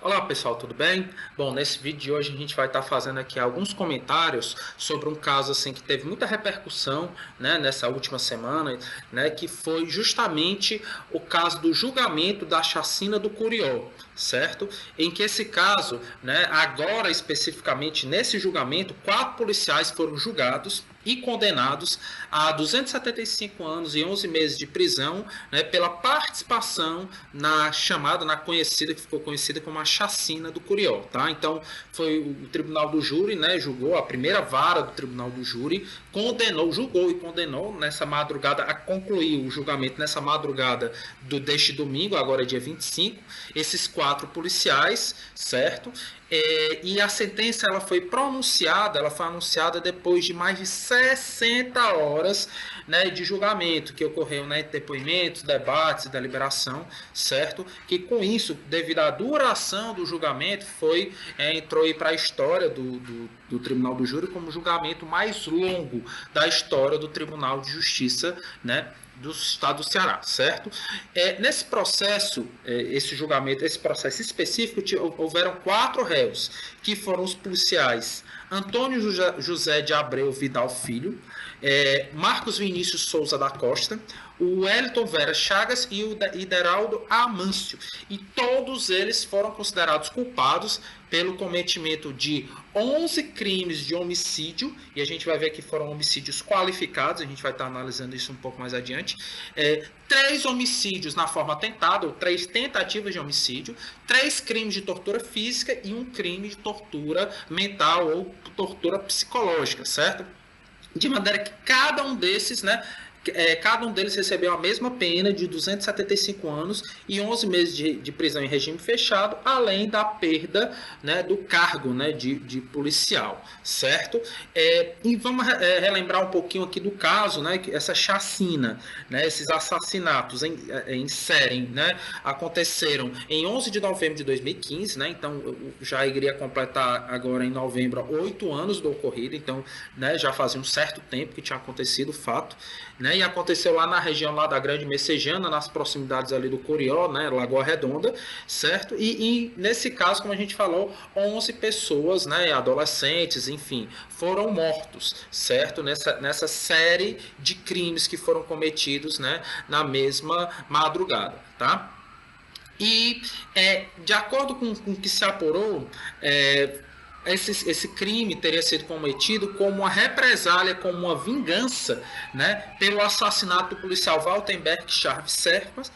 Olá pessoal, tudo bem? Bom, nesse vídeo de hoje a gente vai estar fazendo aqui alguns comentários sobre um caso assim que teve muita repercussão, né, nessa última semana, né, que foi justamente o caso do julgamento da chacina do Curió, certo? Em que esse caso, né, agora especificamente nesse julgamento, 4 policiais foram julgados e condenados a 275 anos e 11 meses de prisão, né, pela participação na conhecida, que ficou conhecida como a chacina do Curió, tá? Então, foi o tribunal do júri, né, julgou, a primeira vara do tribunal do júri, julgou e condenou nessa madrugada, a concluir o julgamento nessa madrugada deste domingo, agora é dia 25, esses 4 policiais, certo? E a sentença ela foi anunciada depois de mais de 60 horas, né, de julgamento, que ocorreu, né, depoimentos, debates e deliberação, certo? Que com isso, devido à duração do julgamento, entrou aí para a história do Tribunal do Júri como o julgamento mais longo da história do Tribunal de Justiça, né, do estado do Ceará, certo? Nesse processo, esse processo específico, houveram 4 réus, que foram os policiais Antônio José de Abreu Vidal Filho, Marcos Vinícius Souza da Costa, o Wellington Vera Chagas e o Ideraldo Amâncio. E todos eles foram considerados culpados pelo cometimento de 11 crimes de homicídio, e a gente vai ver que foram homicídios qualificados, a gente vai estar analisando isso um pouco mais adiante, 3 homicídios na forma tentada, ou 3 tentativas de homicídio, 3 crimes de tortura física e 1 crime de tortura mental ou tortura psicológica, certo? De maneira que cada um desses, né, cada um deles recebeu a mesma pena de 275 anos e 11 meses de prisão em regime fechado, além da perda, né, do cargo, né, de policial, certo? E vamos relembrar um pouquinho aqui do caso, né, essa chacina, né, esses assassinatos em série, né, aconteceram em 11 de novembro de 2015, né, então eu já iria completar agora em novembro 8 anos do ocorrido, então, né, já fazia um certo tempo que tinha acontecido o fato, né, e aconteceu lá na região lá da Grande Messejana, nas proximidades ali do Curió, né, Lagoa Redonda, certo? E nesse caso, como a gente falou, 11 pessoas, né, adolescentes, enfim, foram mortos, certo? Nessa série de crimes que foram cometidos, né, na mesma madrugada, tá? E, de acordo com o que se apurou, esse crime teria sido cometido como uma represália, como uma vingança, né, pelo assassinato do policial Waltenberg Chaves Serpas,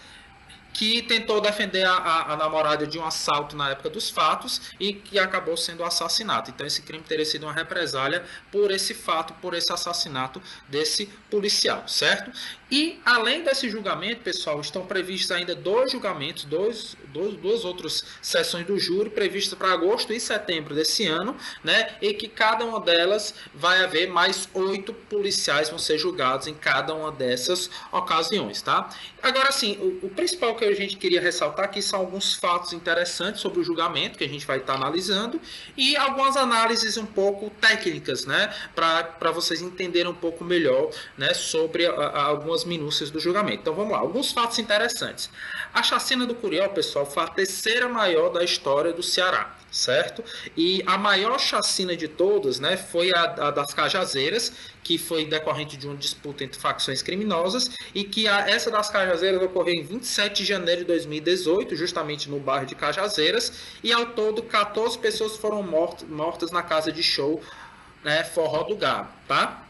que tentou defender a namorada de um assalto na época dos fatos e que acabou sendo assassinado. Então esse crime teria sido uma represália por esse fato, por esse assassinato desse policial, certo? E além desse julgamento, pessoal, estão previstos ainda 2 julgamentos, duas outras sessões do júri previstas para agosto e setembro desse ano, né? E que cada uma delas vai haver mais 8 policiais vão ser julgados em cada uma dessas ocasiões, tá? Agora, sim, o principal que a gente queria ressaltar aqui são alguns fatos interessantes sobre o julgamento que a gente vai estar analisando e algumas análises um pouco técnicas, né? Para vocês entenderem um pouco melhor, né, sobre algumas minúcias do julgamento. Então vamos lá, alguns fatos interessantes. A chacina do Curió, pessoal, foi a 3ª maior da história do Ceará, certo? E a maior chacina de todas, né, foi a das Cajazeiras, que foi decorrente de uma disputa entre facções criminosas, e que essa das Cajazeiras ocorreu em 27 de janeiro de 2018, justamente no bairro de Cajazeiras, e ao todo 14 pessoas foram mortas na casa de show, né, Forró do Gado, tá?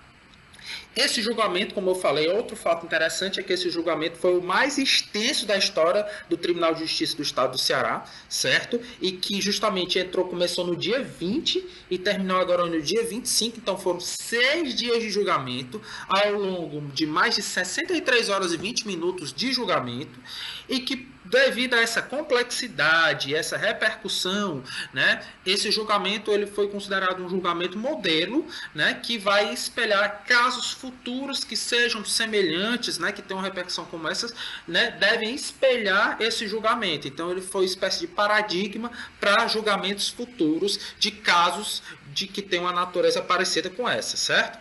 Esse julgamento, como eu falei, outro fato interessante é que esse julgamento foi o mais extenso da história do Tribunal de Justiça do Estado do Ceará, certo? E que justamente começou no dia 20 e terminou agora no dia 25, então foram 6 dias de julgamento, ao longo de mais de 63 horas e 20 minutos de julgamento, e que devido a essa complexidade, essa repercussão, né, esse julgamento ele foi considerado um julgamento modelo, né, que vai espelhar casos futuros que sejam semelhantes, né, que tenham uma repercussão como essas, né, devem espelhar esse julgamento. Então ele foi uma espécie de paradigma para julgamentos futuros de casos de que tem uma natureza parecida com essa, certo?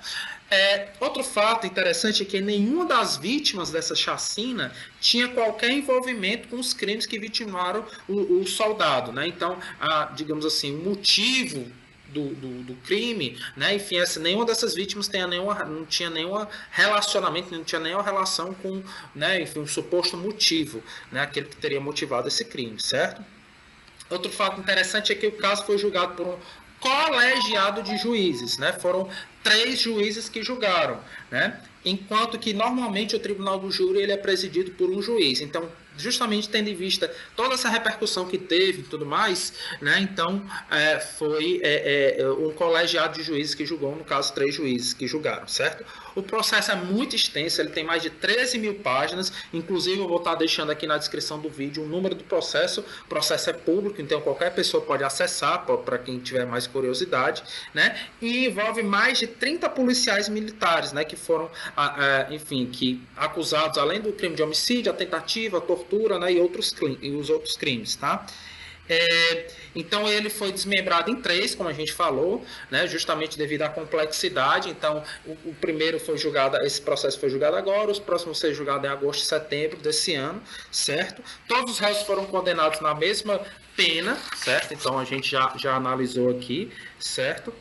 Outro fato interessante é que nenhuma das vítimas dessa chacina tinha qualquer envolvimento com os crimes que vitimaram o soldado, né? Então, digamos assim, o motivo do crime, né? Enfim, nenhuma dessas vítimas não tinha nenhum relacionamento, não tinha nenhuma relação com, né? Enfim, um suposto motivo, né? Aquele que teria motivado esse crime, certo? Outro fato interessante é que o caso foi julgado por um colegiado de juízes, né? Foram 3 juízes que julgaram, né? Enquanto que normalmente o tribunal do júri ele é presidido por um juiz. Então, justamente tendo em vista toda essa repercussão que teve e tudo mais, né? Então, foi um colegiado de juízes que julgou, no caso, 3 juízes que julgaram, certo? O processo é muito extenso, ele tem mais de 13 mil páginas, inclusive eu vou estar deixando aqui na descrição do vídeo o número do processo. O processo é público, então qualquer pessoa pode acessar, para quem tiver mais curiosidade, né? E envolve mais de 30 policiais militares, né? Que foram, enfim, acusados, além do crime de homicídio, a tentativa, a tortura, né? E os outros crimes, tá? Então ele foi desmembrado em 3, como a gente falou, né, justamente devido à complexidade. Então o primeiro foi julgado, esse processo foi julgado agora, os próximos vão ser julgados em agosto e setembro desse ano, certo? Todos os réus foram condenados na mesma pena, certo? Então a gente já analisou aqui, certo?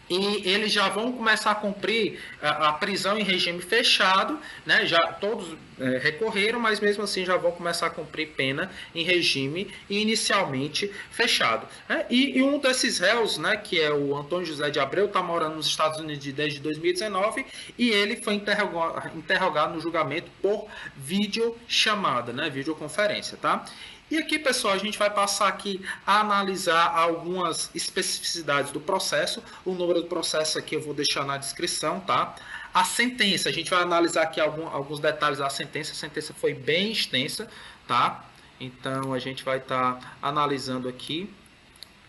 E eles já vão começar a cumprir a prisão em regime fechado, né? Já todos recorreram, mas mesmo assim já vão começar a cumprir pena em regime inicialmente fechado, né? E um desses réus, né, que é o Antônio José de Abreu, está morando nos Estados Unidos desde 2019 e ele foi interrogado no julgamento por videochamada, né? Videoconferência, tá? E aqui, pessoal, a gente vai passar aqui a analisar algumas especificidades do processo. O número do processo aqui eu vou deixar na descrição, tá? A sentença, a gente vai analisar aqui alguns detalhes da sentença. A sentença foi bem extensa, tá? Então, a gente vai estar analisando aqui,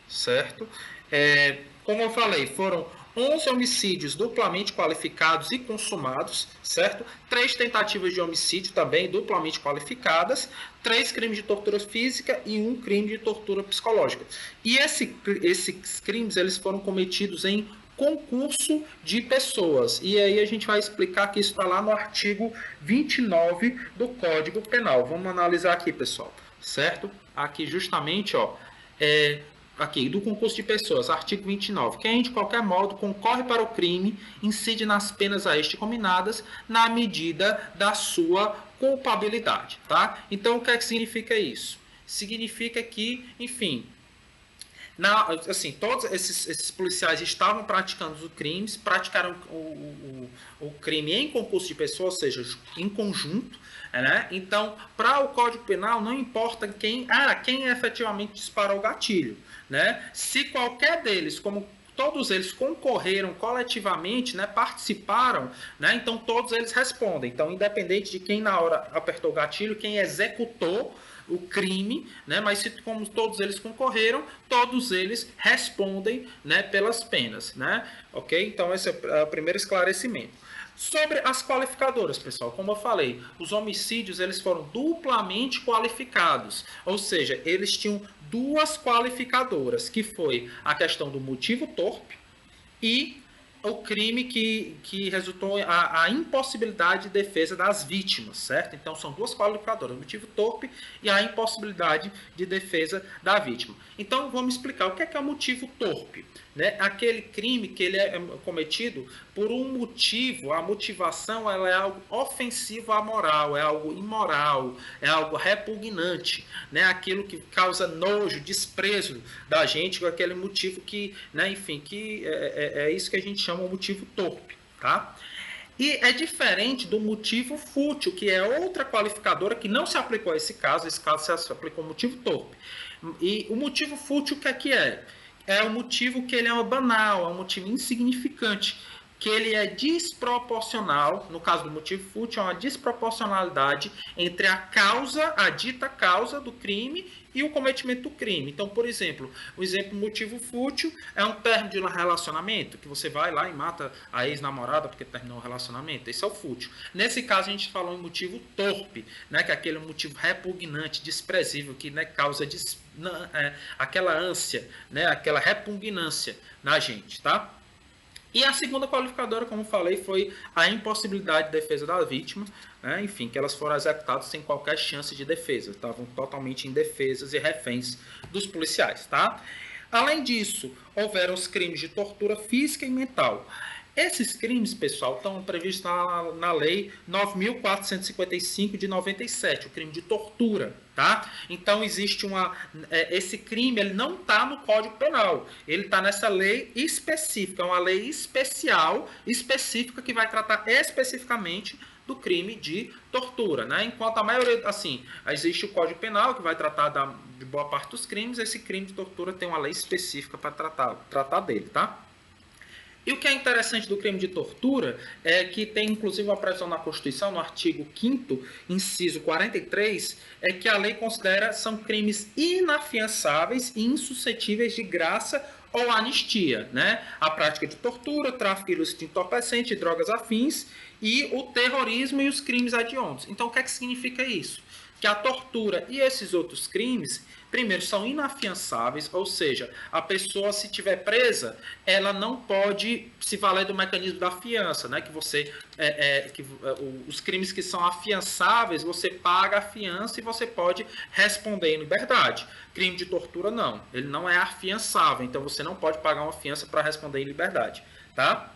certo? Como eu falei, foram 11 homicídios duplamente qualificados e consumados, certo? 3 tentativas de homicídio também duplamente qualificadas, 3 crimes de tortura física e 1 crime de tortura psicológica. E esses crimes eles foram cometidos em concurso de pessoas. E aí a gente vai explicar que isso está lá no artigo 29 do Código Penal. Vamos analisar aqui, pessoal, certo? Aqui justamente, ó, aqui, do concurso de pessoas, artigo 29. Quem, de qualquer modo, concorre para o crime, incide nas penas a este combinadas, na medida da sua culpabilidade, tá? Então, o que é que significa isso? Significa que, enfim, assim, todos esses policiais estavam praticando os crimes, praticaram o crime em concurso de pessoas, ou seja, em conjunto, né? Então, para o Código Penal, não importa quem efetivamente disparou o gatilho, né? Se qualquer deles, como todos eles concorreram coletivamente, né, participaram, né, então todos eles respondem. Então, independente de quem na hora apertou o gatilho, quem executou o crime, né, mas como todos eles concorreram, todos eles respondem, né, pelas penas, né? Ok? Então, esse é o primeiro esclarecimento. Sobre as qualificadoras, pessoal, como eu falei, os homicídios eles foram duplamente qualificados, ou seja, eles tinham 2 qualificadoras, que foi a questão do motivo torpe e o crime que resultou a impossibilidade de defesa das vítimas, certo? Então são 2 qualificadoras, o motivo torpe e a impossibilidade de defesa da vítima. Então vamos explicar o que é o motivo torpe, né? Aquele crime que ele é cometido por um motivo, a motivação ela é algo ofensivo à moral, é algo imoral, é algo repugnante, né? Aquilo que causa nojo, desprezo da gente, com aquele motivo que, né, enfim, que é isso que a gente chama de motivo torpe, tá? E é diferente do motivo fútil, que é outra qualificadora que não se aplicou a esse caso se aplicou ao motivo torpe. E o motivo fútil, o que é que é? É o motivo que ele é banal, é um motivo insignificante, que ele é desproporcional, no caso do motivo fútil, é uma desproporcionalidade entre a dita causa do crime e o cometimento do crime. Então, por exemplo, o exemplo motivo fútil é um término de relacionamento, que você vai lá e mata a ex-namorada porque terminou o relacionamento. Esse é o fútil. Nesse caso, a gente falou em motivo torpe, né, que é aquele motivo repugnante, desprezível, que, né, causa aquela ânsia, né, aquela repugnância na gente, tá? E a segunda qualificadora, como falei, foi a impossibilidade de defesa da vítima, né? Enfim, que elas foram executadas sem qualquer chance de defesa, estavam totalmente indefesas e reféns dos policiais, tá? Além disso, houveram os crimes de tortura física e mental. Esses crimes, pessoal, estão previstos na Lei 9.455 de 97, o crime de tortura, tá? Então, existe esse crime, ele não está no Código Penal, ele está nessa lei específica, uma lei especial, específica, que vai tratar especificamente do crime de tortura, né? Enquanto a maioria, assim, existe o Código Penal, que vai tratar de boa parte dos crimes, esse crime de tortura tem uma lei específica para tratar dele, tá? E o que é interessante do crime de tortura é que tem inclusive uma previsão na Constituição, no artigo 5º, inciso 43, é que a lei considera são crimes inafiançáveis e insuscetíveis de graça ou anistia, né? A prática de tortura, tráfico ilícito de entorpecente e drogas afins e o terrorismo e os crimes hediondos. Então, o que é que significa isso? Que a tortura e esses outros crimes, primeiro, são inafiançáveis, ou seja, a pessoa, se estiver presa, ela não pode se valer do mecanismo da fiança, né? Que você, os crimes que são afiançáveis, você paga a fiança e você pode responder em liberdade. Crime de tortura, não. Ele não é afiançável, então você não pode pagar uma fiança para responder em liberdade, tá?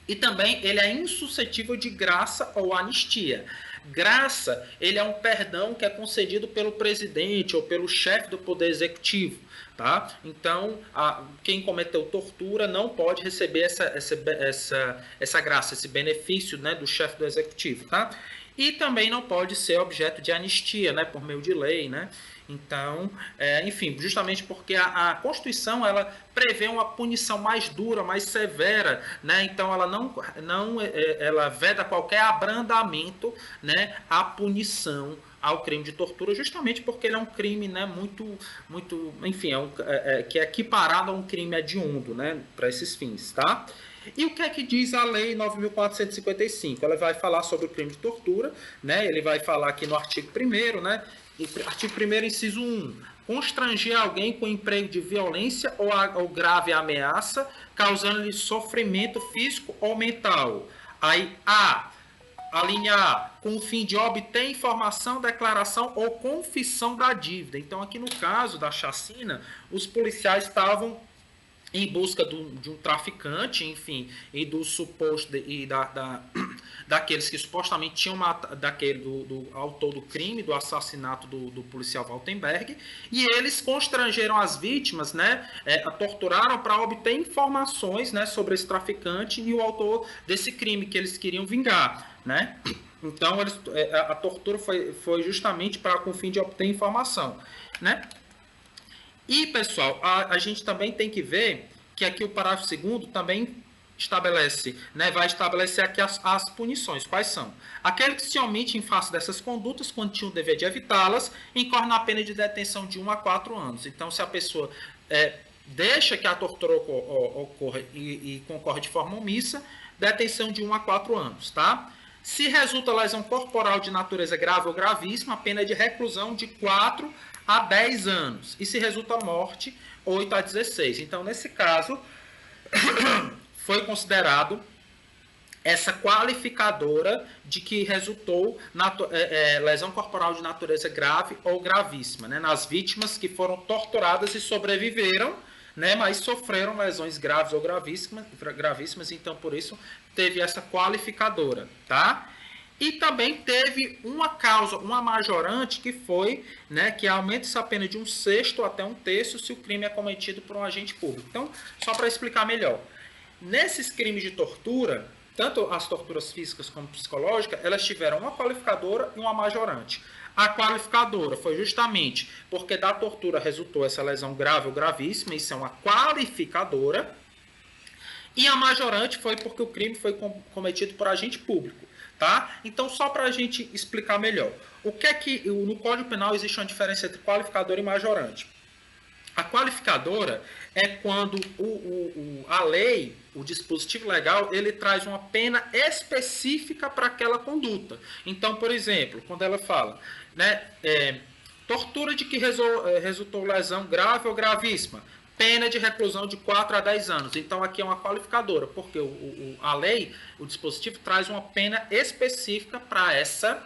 E também ele é insuscetível de graça ou anistia. Graça, ele é um perdão que é concedido pelo presidente ou pelo chefe do poder executivo, tá? Então, quem cometeu tortura não pode receber essa graça, esse benefício, né, do chefe do executivo, tá? E também não pode ser objeto de anistia, né, por meio de lei, né? Então, enfim, justamente porque a Constituição, ela prevê uma punição mais dura, mais severa, né? Então ela ela veda qualquer abrandamento, né, à punição ao crime de tortura, justamente porque ele é um crime, né, enfim, que é equiparado a um crime hediondo, né, para esses fins, tá? E o que é que diz a Lei 9.455? Ela vai falar sobre o crime de tortura, né? Ele vai falar aqui no artigo 1º, né? Artigo 1º, inciso 1. Constranger alguém com emprego de violência ou grave ameaça, causando-lhe sofrimento físico ou mental. Aí, a linha A, com o fim de obter informação, declaração ou confissão da dívida. Então, aqui no caso da chacina, os policiais estavam em busca de um traficante, enfim, e do suposto daqueles que supostamente tinham matado, do autor do crime, do assassinato do policial Waltenberg, e eles constrangeram as vítimas, né, torturaram para obter informações, né, sobre esse traficante e o autor desse crime que eles queriam vingar, né? Então a tortura foi justamente com o fim de obter informação, né? E, pessoal, a gente também tem que ver que aqui o parágrafo 2º também estabelece, né, vai estabelecer aqui as punições. Quais são? Aquele que se omite em face dessas condutas, quando tinha o dever de evitá-las, incorre na pena de detenção de 1 a 4 anos. Então, se a pessoa deixa que a tortura ocorra e concorre de forma omissa, detenção de 1 a 4 anos, tá? Se resulta lesão corporal de natureza grave ou gravíssima, a pena é de reclusão de 4 a 10 anos. E se resulta morte, 8 a 16. Então, nesse caso, foi considerado essa qualificadora de que resultou lesão corporal de natureza grave ou gravíssima, né? Nas vítimas que foram torturadas e sobreviveram, né? Mas sofreram lesões graves ou gravíssimas, então por isso teve essa qualificadora, tá? E também teve uma causa, uma majorante, que foi, né, que aumenta essa pena de 1/6 até 1/3 se o crime é cometido por um agente público. Então, só para explicar melhor, nesses crimes de tortura, tanto as torturas físicas como psicológicas, elas tiveram uma qualificadora e uma majorante. A qualificadora foi justamente porque da tortura resultou essa lesão grave ou gravíssima, isso é uma qualificadora, e a majorante foi porque o crime foi cometido por agente público. Tá? Então, só para a gente explicar melhor. O que é que no Código Penal existe uma diferença entre qualificadora e majorante? A qualificadora é quando a lei, o dispositivo legal, ele traz uma pena específica para aquela conduta. Então, por exemplo, quando ela fala, né, tortura de que resultou lesão grave ou gravíssima, pena de reclusão de 4 a 10 anos. Então aqui é uma qualificadora, porque a lei, o dispositivo, traz uma pena específica para essa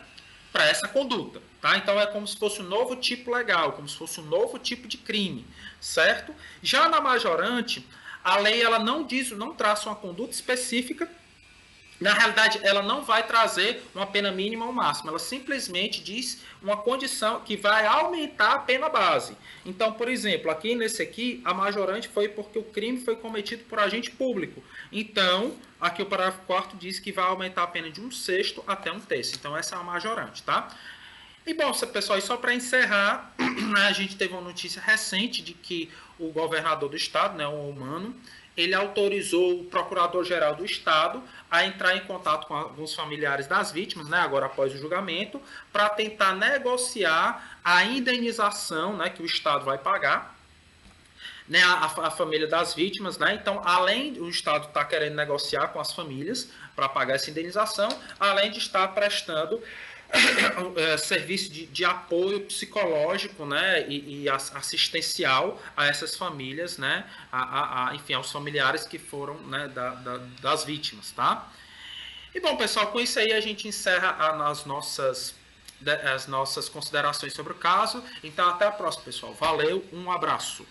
conduta. Tá? Então é como se fosse um novo tipo legal, como se fosse um novo tipo de crime, certo? Já na majorante, a lei ela não traça uma conduta específica. Na realidade, ela não vai trazer uma pena mínima ou máxima, ela simplesmente diz uma condição que vai aumentar a pena base. Então, por exemplo, aqui nesse aqui, a majorante foi porque o crime foi cometido por agente público. Então, aqui o parágrafo 4º diz que vai aumentar a pena de 1/6 até 1/3. Então, essa é a majorante, tá? E bom, pessoal, e só para encerrar, a gente teve uma notícia recente de que o governador do estado, né, o Humano, ele autorizou o procurador-geral do estado a entrar em contato com alguns familiares das vítimas, né, agora após o julgamento, para tentar negociar a indenização, né, que o estado vai pagar, né, a família das vítimas, né? Então, além do Estado estar querendo negociar com as famílias para pagar essa indenização, além de estar prestando serviço de apoio psicológico, né, e assistencial a essas famílias, né, enfim, aos familiares que foram, né, das vítimas, tá? E bom, pessoal, com isso aí a gente encerra as nossas considerações sobre o caso. Então, até a próxima, pessoal. Valeu, um abraço.